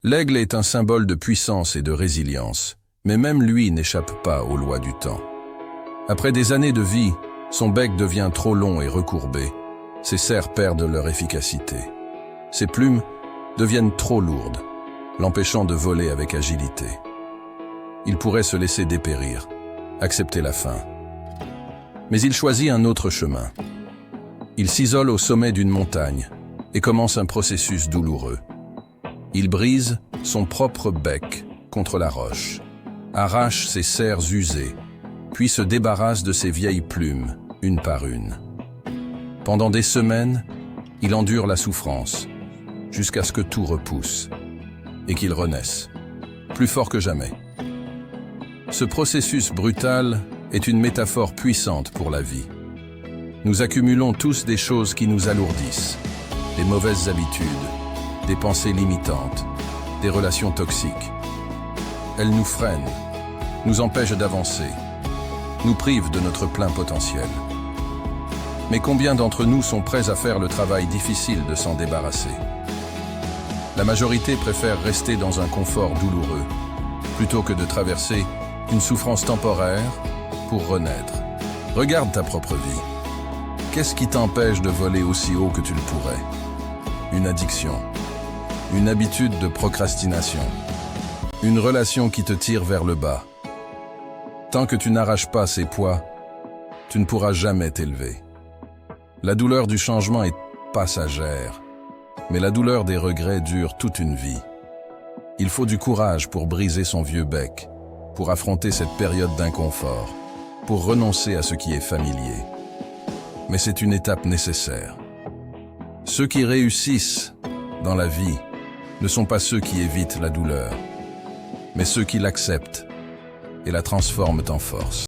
L'aigle est un symbole de puissance et de résilience, mais même lui n'échappe pas aux lois du temps. Après des années de vie, son bec devient trop long et recourbé, ses serres perdent leur efficacité. Ses plumes deviennent trop lourdes, l'empêchant de voler avec agilité. Il pourrait se laisser dépérir, accepter la fin. Mais il choisit un autre chemin. Il s'isole au sommet d'une montagne et commence un processus douloureux. Il brise son propre bec contre la roche, arrache ses serres usées, puis se débarrasse de ses vieilles plumes, une par une. Pendant des semaines, il endure la souffrance, jusqu'à ce que tout repousse, et qu'il renaisse, plus fort que jamais. Ce processus brutal est une métaphore puissante pour la vie. Nous accumulons tous des choses qui nous alourdissent, des mauvaises habitudes, des pensées limitantes, des relations toxiques. Elles nous freinent, nous empêchent d'avancer, nous privent de notre plein potentiel. Mais combien d'entre nous sont prêts à faire le travail difficile de s'en débarrasser? La majorité préfère rester dans un confort douloureux, plutôt que de traverser une souffrance temporaire pour renaître. Regarde ta propre vie. Qu'est-ce qui t'empêche de voler aussi haut que tu le pourrais? Une addiction, une habitude de procrastination, une relation qui te tire vers le bas. Tant que tu n'arraches pas ces poids, tu ne pourras jamais t'élever. La douleur du changement est passagère, mais la douleur des regrets dure toute une vie. Il faut du courage pour briser son vieux bec, pour affronter cette période d'inconfort, pour renoncer à ce qui est familier. Mais c'est une étape nécessaire. Ceux qui réussissent dans la vie ne sont pas ceux qui évitent la douleur, mais ceux qui l'acceptent et la transforment en force.